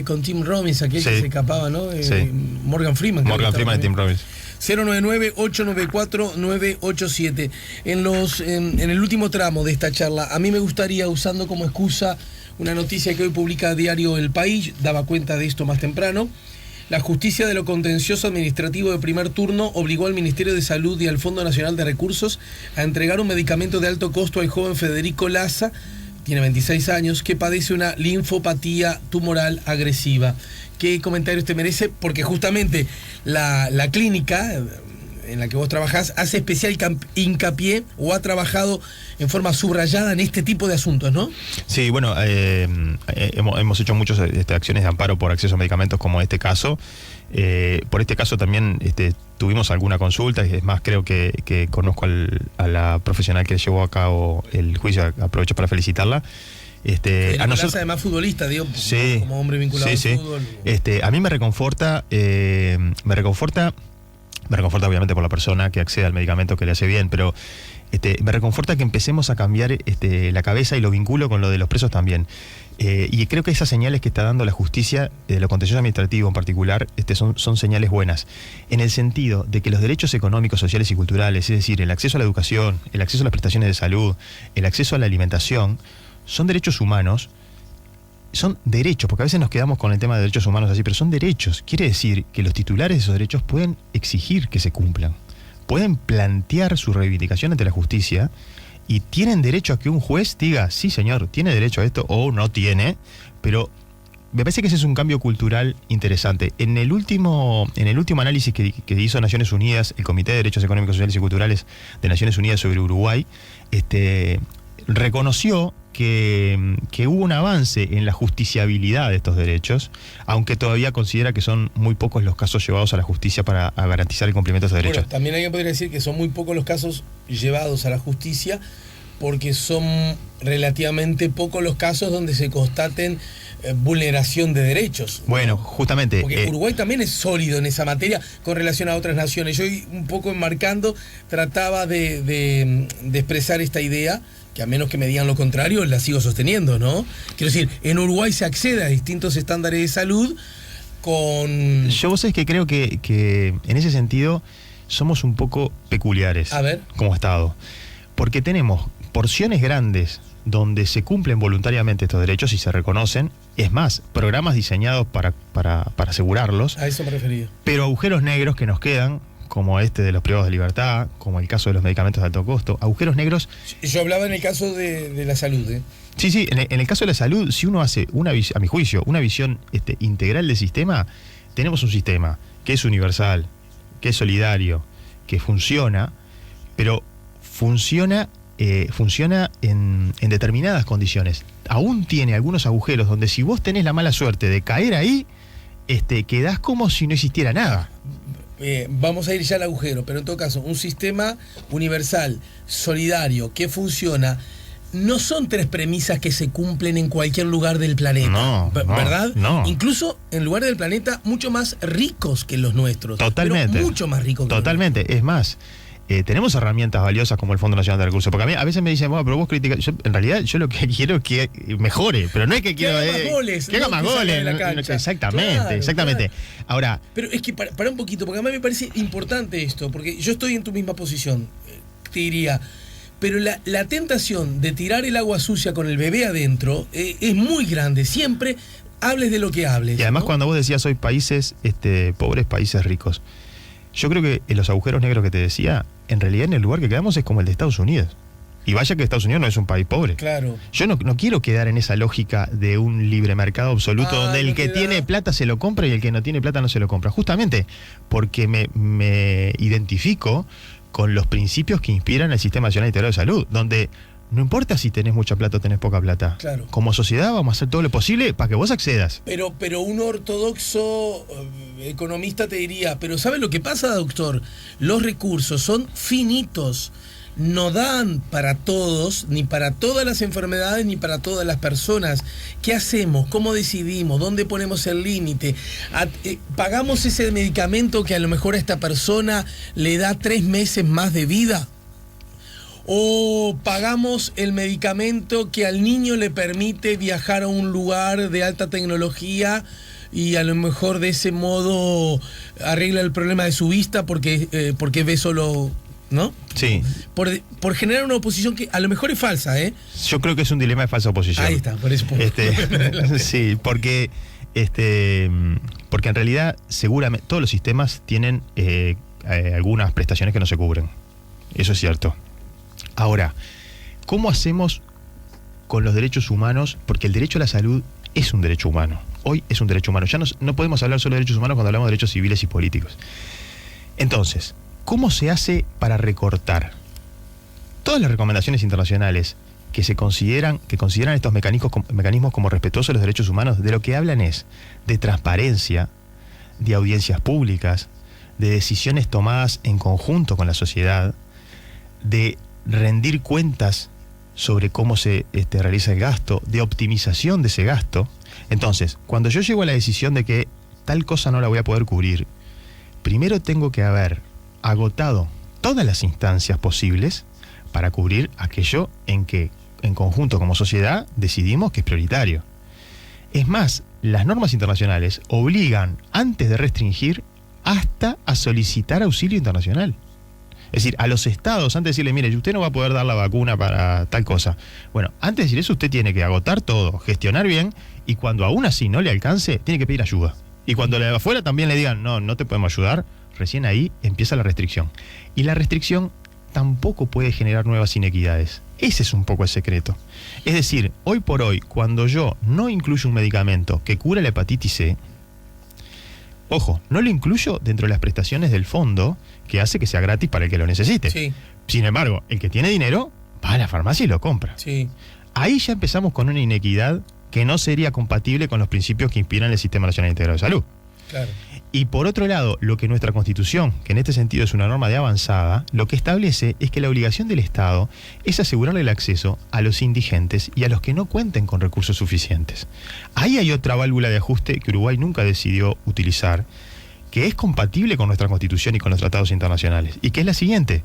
Con Tim Robbins, aquel que se escapaba, ¿no? Sí. Morgan Freeman. Morgan Freeman y Tim Robbins. 099-894-987. En el último tramo de esta charla, a mí me gustaría, usando como excusa una noticia que hoy publica Diario El País, daba cuenta de esto más temprano. La Justicia de lo Contencioso Administrativo de primer turno obligó al Ministerio de Salud y al Fondo Nacional de Recursos a entregar un medicamento de alto costo al joven Federico Laza, tiene 26 años, que padece una linfopatía tumoral agresiva. ¿Qué comentarios te merece? Porque justamente la clínica en la que vos trabajás hace especial hincapié o ha trabajado en forma subrayada en este tipo de asuntos, ¿no? Sí, bueno, hemos hecho muchas acciones de amparo por acceso a medicamentos como este caso. Por este caso también tuvimos alguna consulta, y es más, creo que conozco a la profesional que llevó a cabo el juicio, aprovecho para felicitarla. A nosotros, además futbolista, digo, sí, como hombre vinculado al fútbol. A mí me reconforta obviamente por la persona que accede al medicamento que le hace bien, pero me reconforta que empecemos a cambiar la cabeza, y lo vinculo con lo de los presos también. Y creo que esas señales que está dando la justicia, lo contencioso administrativo en particular, son señales buenas, en el sentido de que los derechos económicos, sociales y culturales, es decir, el acceso a la educación, el acceso a las prestaciones de salud, el acceso a la alimentación, son derechos humanos. Son derechos, porque a veces nos quedamos con el tema de derechos humanos así, pero son derechos. Quiere decir que los titulares de esos derechos pueden exigir que se cumplan, pueden plantear su reivindicación ante la justicia, y tienen derecho a que un juez diga, sí señor, tiene derecho a esto, o no tiene. Pero me parece que ese es un cambio cultural interesante. En el último análisis que hizo Naciones Unidas, el Comité de Derechos Económicos, Sociales y Culturales de Naciones Unidas sobre Uruguay, reconoció que hubo un avance en la justiciabilidad de estos derechos, aunque todavía considera que son muy pocos los casos llevados a la justicia para garantizar el cumplimiento de esos derechos. Bueno, también alguien podría decir que son muy pocos los casos llevados a la justicia, porque son relativamente pocos los casos donde se constaten vulneración de derechos. Bueno, justamente. Porque Uruguay también es sólido en esa materia con relación a otras naciones. Yo, un poco enmarcando, trataba de expresar esta idea, que a menos que me digan lo contrario, la sigo sosteniendo, ¿no? Quiero decir, en Uruguay se accede a distintos estándares de salud con... Yo, vos sabés que creo que en ese sentido somos un poco peculiares. A ver. Como Estado. Porque tenemos porciones grandes donde se cumplen voluntariamente estos derechos y se reconocen. Es más, programas diseñados para asegurarlos. A eso me refería. Pero agujeros negros que nos quedan, como de los privados de libertad, como el caso de los medicamentos de alto costo, agujeros negros. Yo hablaba en el caso de la salud, ¿eh? Sí, en el caso de la salud, si uno hace a mi juicio, una visión integral del sistema, tenemos un sistema que es universal, que es solidario, que funciona, pero funciona en determinadas condiciones. Aún tiene algunos agujeros donde, si vos tenés la mala suerte de caer ahí, quedás como si no existiera nada. Vamos a ir ya al agujero, pero en todo caso, un sistema universal, solidario, que funciona, no son tres premisas que se cumplen en cualquier lugar del planeta, ¿verdad? No. Incluso en lugares del planeta mucho más ricos que los nuestros. Totalmente. Pero mucho más ricos que Totalmente. Los nuestros. Es más, tenemos herramientas valiosas como el Fondo Nacional de Recursos, porque a mí a veces me dicen, bueno, pero vos criticas. En realidad yo lo que quiero es que mejore, pero no es que quiero haga más goles, que haga más goles. Exactamente, Claro, exactamente. Claro. Ahora, pero es que para un poquito, porque a mí me parece importante esto, porque yo estoy en tu misma posición, te diría, pero la tentación de tirar el agua sucia con el bebé adentro es muy grande, siempre hables de lo que hables. Y además, ¿no? cuando vos decías hoy países pobres, países ricos, yo creo que en los agujeros negros que te decía, en realidad en el lugar que quedamos es como el de Estados Unidos. Y vaya que Estados Unidos no es un país pobre. Claro. Yo no quiero quedar en esa lógica de un libre mercado absoluto, donde el que tiene plata se lo compra y el que no tiene plata no se lo compra. Justamente porque me identifico con los principios que inspiran el Sistema Nacional Integral de Salud, donde no importa si tenés mucha plata o tenés poca plata. Claro. Como sociedad vamos a hacer todo lo posible para que vos accedas. Pero un ortodoxo economista te diría, pero ¿sabe lo que pasa, doctor? Los recursos son finitos. No dan para todos, ni para todas las enfermedades, ni para todas las personas. ¿Qué hacemos? ¿Cómo decidimos? ¿Dónde ponemos el límite? ¿Pagamos ese medicamento que a lo mejor a esta persona le da 3 meses más de vida? ¿O pagamos el medicamento que al niño le permite viajar a un lugar de alta tecnología y a lo mejor de ese modo arregla el problema de su vista porque ve solo... ¿No? Sí. Por generar una oposición que a lo mejor es falsa, ¿eh? Yo creo que es un dilema de falsa oposición. Ahí está, por eso. Sí, porque en realidad seguramente todos los sistemas tienen algunas prestaciones que no se cubren. Eso es cierto. Ahora, ¿cómo hacemos con los derechos humanos? Porque el derecho a la salud es un derecho humano. Hoy es un derecho humano. Ya no podemos hablar solo de derechos humanos cuando hablamos de derechos civiles y políticos. Entonces, ¿cómo se hace para recortar? Todas las recomendaciones internacionales que consideran estos mecanismos como respetuosos de los derechos humanos, de lo que hablan es de transparencia, de audiencias públicas, de decisiones tomadas en conjunto con la sociedad, de rendir cuentas sobre cómo se realiza el gasto, de optimización de ese gasto. Entonces, cuando yo llego a la decisión de que tal cosa no la voy a poder cubrir, primero tengo que haber agotado todas las instancias posibles para cubrir aquello en que, en conjunto como sociedad, decidimos que es prioritario. Es más, las normas internacionales obligan, antes de restringir, hasta a solicitar auxilio internacional. Es decir, a los estados, antes de decirle, mire, usted no va a poder dar la vacuna para tal cosa. Bueno, antes de decir eso, usted tiene que agotar todo, gestionar bien, y cuando aún así no le alcance, tiene que pedir ayuda. Y cuando de afuera también le digan, no te podemos ayudar, recién ahí empieza la restricción. Y la restricción tampoco puede generar nuevas inequidades. Ese es un poco el secreto. Es decir, hoy por hoy, cuando yo no incluyo un medicamento que cura la hepatitis C, ojo, no lo incluyo dentro de las prestaciones del fondo que hace que sea gratis para el que lo necesite. Sí. Sin embargo, el que tiene dinero va a la farmacia y lo compra. Sí. Ahí ya empezamos con una inequidad que no sería compatible con los principios que inspiran el Sistema Nacional Integrado de Salud. Claro. Y por otro lado, lo que nuestra Constitución, que en este sentido es una norma de avanzada, lo que establece es que la obligación del Estado es asegurarle el acceso a los indigentes y a los que no cuenten con recursos suficientes. Ahí hay otra válvula de ajuste que Uruguay nunca decidió utilizar, que es compatible con nuestra Constitución y con los tratados internacionales, y que es la siguiente: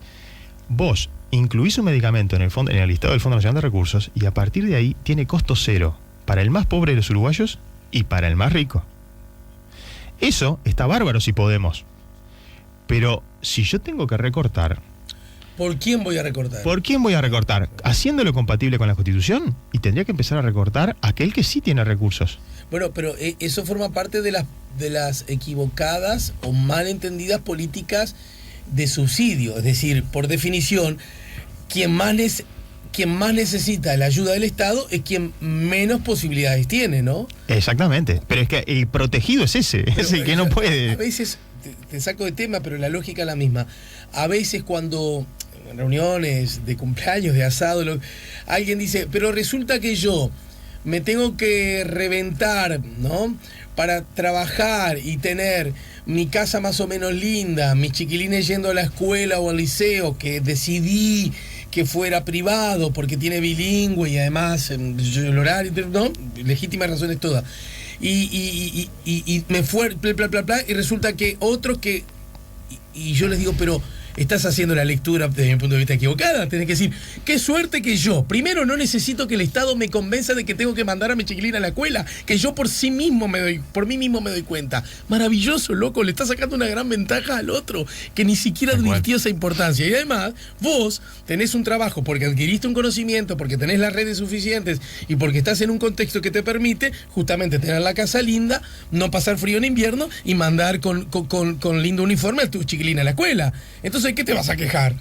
vos incluís un medicamento en el listado del Fondo Nacional de Recursos y a partir de ahí tiene costo cero para el más pobre de los uruguayos y para el más rico. Eso está bárbaro si podemos. Pero si yo tengo que recortar... ¿Por quién voy a recortar? ¿Por quién voy a recortar? Haciéndolo compatible con la Constitución, y tendría que empezar a recortar aquel que sí tiene recursos. Bueno, pero eso forma parte de las equivocadas o mal entendidas políticas de subsidio. Es decir, por definición, quien más necesita la ayuda del Estado es quien menos posibilidades tiene, ¿no? Exactamente. Pero es que el protegido es ese, es el que no puede. A veces, te saco de tema, pero la lógica es la misma. A veces cuando en reuniones de cumpleaños, de asado, alguien dice, pero resulta que yo me tengo que reventar, ¿no?, para trabajar y tener mi casa más o menos linda, mis chiquilines yendo a la escuela o al liceo, que decidí que fuera privado porque tiene bilingüe y además el horario, ¿no?, legítimas razones todas. Y me fue, y resulta que otro que... Y yo les digo, pero estás haciendo la lectura desde mi punto de vista equivocada. Tenés que decir, qué suerte que yo, primero, no necesito que el Estado me convenza de que tengo que mandar a mi chiquilina a la escuela, que yo por mí mismo me doy cuenta. Maravilloso, loco, le estás sacando una gran ventaja al otro, que ni siquiera advirtió esa importancia. Y además, vos tenés un trabajo porque adquiriste un conocimiento, porque tenés las redes suficientes y porque estás en un contexto que te permite justamente tener la casa linda, no pasar frío en invierno y mandar con lindo uniforme a tu chiquilina a la escuela. Entonces, ¿qué te vas a quejar?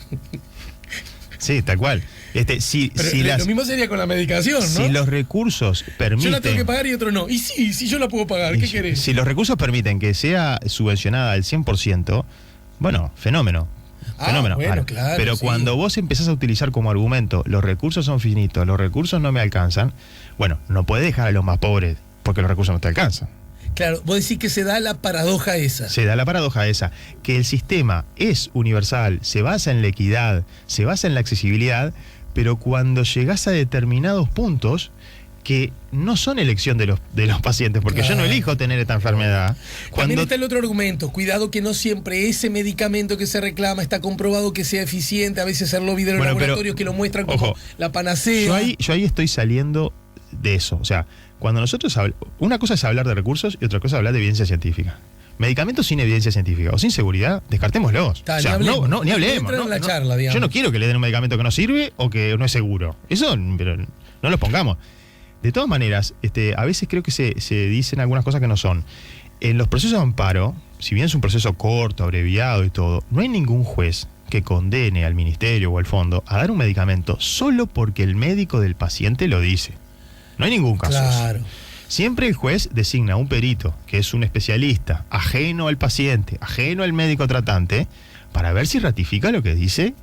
Sí, tal cual. Lo mismo sería con la medicación, ¿no? Si los recursos permiten... Yo la tengo que pagar y otro no. Y sí, si yo la puedo pagar, ¿qué querés? Si los recursos permiten que sea subvencionada al 100%, bueno, fenómeno. Fenómeno. Bueno, claro, pero sí. Cuando vos empezás a utilizar como argumento, los recursos son finitos, los recursos no me alcanzan, bueno, no podés dejar a los más pobres porque los recursos no te alcanzan. Claro, vos decís que se da la paradoja esa. Se da la paradoja esa, que el sistema es universal, se basa en la equidad, se basa en la accesibilidad, pero cuando llegás a determinados puntos que no son elección de los pacientes, porque yo no elijo tener esta enfermedad. También está el otro argumento, cuidado que no siempre ese medicamento que se reclama está comprobado que sea eficiente, a veces el lobby de los laboratorios que lo muestran como la panacea. Yo ahí estoy saliendo de eso, o sea, cuando nosotros una cosa es hablar de recursos y otra cosa es hablar de evidencia científica. Medicamentos sin evidencia científica o sin seguridad, descartémoslos. O sea, ni hablemos. Ni hablemos. Yo no quiero que le den un medicamento que no sirve o que no es seguro. Eso, pero no lo pongamos. De todas maneras, a veces creo que se dicen algunas cosas que no son. En los procesos de amparo, si bien es un proceso corto, abreviado y todo, no hay ningún juez que condene al ministerio o al fondo a dar un medicamento solo porque el médico del paciente lo dice. No hay ningún caso. Claro. Siempre el juez designa a un perito, que es un especialista, ajeno al paciente, ajeno al médico tratante, para ver si ratifica lo que dice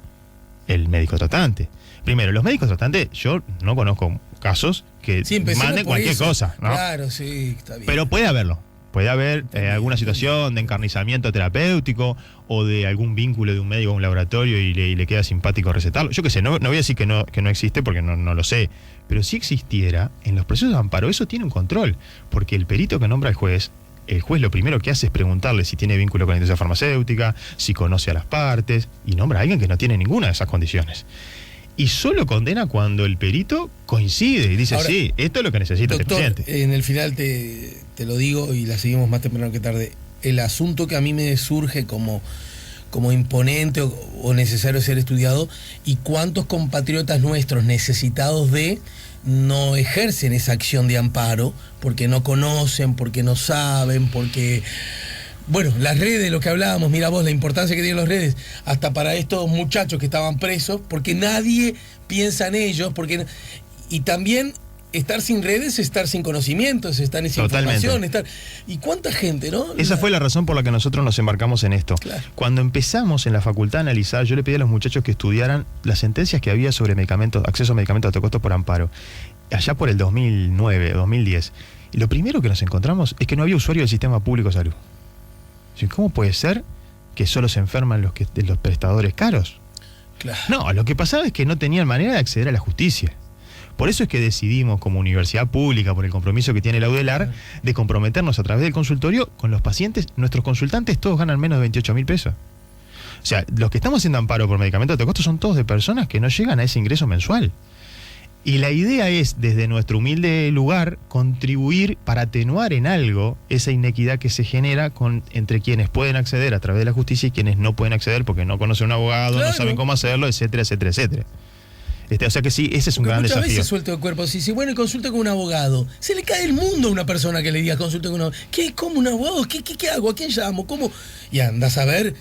el médico tratante. Primero, los médicos tratantes, yo no conozco casos que manden cualquier cosa, ¿no? Claro, sí, está bien. Pero puede haberlo. Puede haber alguna situación de encarnizamiento terapéutico o de algún vínculo de un médico a un laboratorio y le queda simpático recetarlo. Yo qué sé, no voy a decir que no existe porque no lo sé. Pero si existiera, en los procesos de amparo eso tiene un control. Porque el perito que nombra el juez lo primero que hace es preguntarle si tiene vínculo con la industria farmacéutica, si conoce a las partes, y nombra a alguien que no tiene ninguna de esas condiciones. Y solo condena cuando el perito coincide y dice, ahora, sí, esto es lo que necesita doctor, este paciente. En el final te lo digo y la seguimos más temprano que tarde. El asunto que a mí me surge como imponente o necesario ser estudiado, y cuántos compatriotas nuestros necesitados de no ejercen esa acción de amparo porque no conocen, porque no saben, porque... Bueno, las redes, lo que hablábamos, mira vos la importancia que tienen las redes, hasta para estos muchachos que estaban presos, porque nadie piensa en ellos, y también estar sin redes es estar sin conocimientos, estar en esa información, y cuánta gente, ¿no? Esa fue la razón por la que nosotros nos embarcamos en esto. Claro. Cuando empezamos en la facultad a analizar, yo le pedí a los muchachos que estudiaran las sentencias que había sobre medicamentos, acceso a medicamentos de alto costo por amparo, allá por el 2009, 2010. Y lo primero que nos encontramos es que no había usuario del sistema público de salud. ¿Cómo puede ser que solo se enferman los prestadores caros? Claro. No, lo que pasaba es que no tenían manera de acceder a la justicia. Por eso es que decidimos, como universidad pública, por el compromiso que tiene la UDELAR, de comprometernos a través del consultorio con los pacientes. Nuestros consultantes todos ganan menos de 28 mil pesos. O sea, los que estamos haciendo amparo por medicamentos de alto costo son todos de personas que no llegan a ese ingreso mensual. Y la idea es, desde nuestro humilde lugar, contribuir para atenuar en algo esa inequidad que se genera entre quienes pueden acceder a través de la justicia y quienes no pueden acceder porque no conocen un abogado, claro, no saben cómo hacerlo, etcétera, etcétera, etcétera. O sea que sí, ese es un gran desafío. Muchas veces suelto de cuerpo, si dice, bueno, y consulte con un abogado. Se le cae el mundo a una persona que le diga consulte con un abogado. ¿Qué? ¿Cómo un abogado? ¿Qué hago? ¿A quién llamo? ¿Cómo? Y andás a ver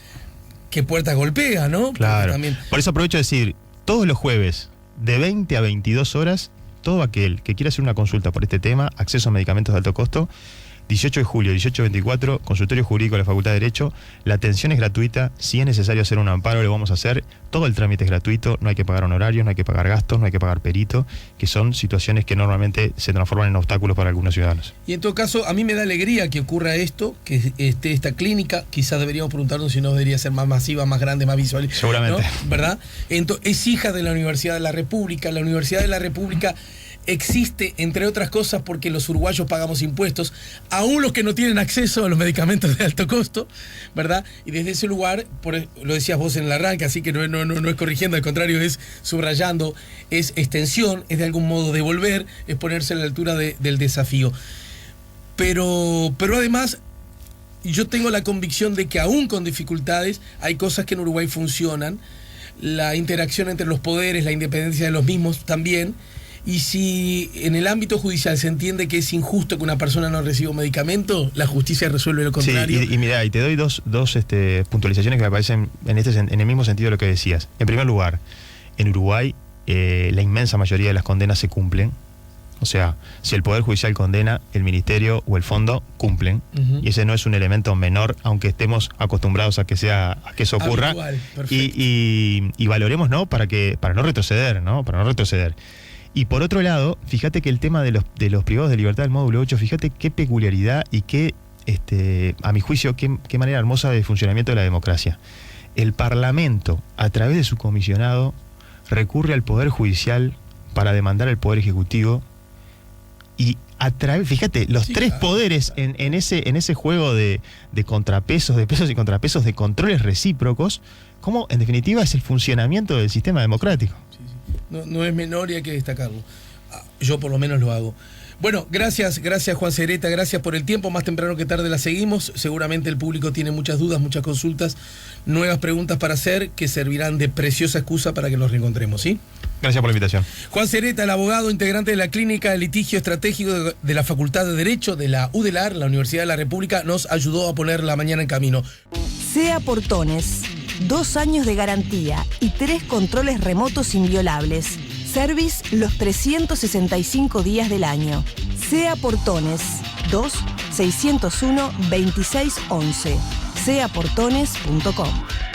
qué puerta golpea, ¿no? Claro. También... Por eso aprovecho de decir, todos los jueves, de 20 a 22 horas, todo aquel que quiera hacer una consulta por este tema, acceso a medicamentos de alto costo, 18 de julio, 18-24, consultorio jurídico de la Facultad de Derecho, la atención es gratuita, si es necesario hacer un amparo lo vamos a hacer, todo el trámite es gratuito, no hay que pagar honorarios, no hay que pagar gastos, no hay que pagar perito, que son situaciones que normalmente se transforman en obstáculos para algunos ciudadanos. Y en todo caso, a mí me da alegría que ocurra esto, que esté esta clínica, quizás deberíamos preguntarnos si no debería ser más masiva, más grande, más visual. Seguramente. ¿No? ¿Verdad? Es hija de la Universidad de la República, existe, entre otras cosas, porque los uruguayos pagamos impuestos, aún los que no tienen acceso a los medicamentos de alto costo, ¿verdad? Y desde ese lugar, lo decías vos en el arranque, así que no es corrigiendo, al contrario, es subrayando, es extensión, es de algún modo devolver, es ponerse a la altura del desafío. Pero además, yo tengo la convicción de que aún con dificultades, hay cosas que en Uruguay funcionan, la interacción entre los poderes, la independencia de los mismos también. Y si en el ámbito judicial se entiende que es injusto que una persona no reciba un medicamento, la justicia resuelve lo contrario. Sí, y mira, y te doy dos puntualizaciones que me parecen en el mismo sentido de lo que decías. En primer lugar, en Uruguay la inmensa mayoría de las condenas se cumplen. O sea, si el Poder Judicial condena, el Ministerio o el Fondo cumplen. Y ese no es un elemento menor, aunque estemos acostumbrados a que eso ocurra. Habitual, y valoremos, ¿no? Para no retroceder, ¿no? Para no retroceder. Y por otro lado, fíjate que el tema de los privados de libertad del módulo 8, fíjate qué peculiaridad y qué, a mi juicio, qué manera hermosa de funcionamiento de la democracia. El Parlamento, a través de su comisionado, recurre al Poder Judicial para demandar al Poder Ejecutivo y fíjate, los tres poderes en ese juego de contrapesos, de pesos y contrapesos, de controles recíprocos, como en definitiva es el funcionamiento del sistema democrático. No es menor y hay que destacarlo. Yo por lo menos lo hago. Bueno, gracias Juan Sereta, gracias por el tiempo. Más temprano que tarde la seguimos. Seguramente el público tiene muchas dudas, muchas consultas, nuevas preguntas para hacer que servirán de preciosa excusa para que nos reencontremos, ¿sí? Gracias por la invitación. Juan Sereta, el abogado integrante de la Clínica de Litigio Estratégico de la Facultad de Derecho de la UDELAR, la Universidad de la República, nos ayudó a poner la mañana en camino. SEA Portones, 2 años de garantía y 3 controles remotos inviolables. Service los 365 días del año. SEA Portones, 2-601-2611. seaportones.com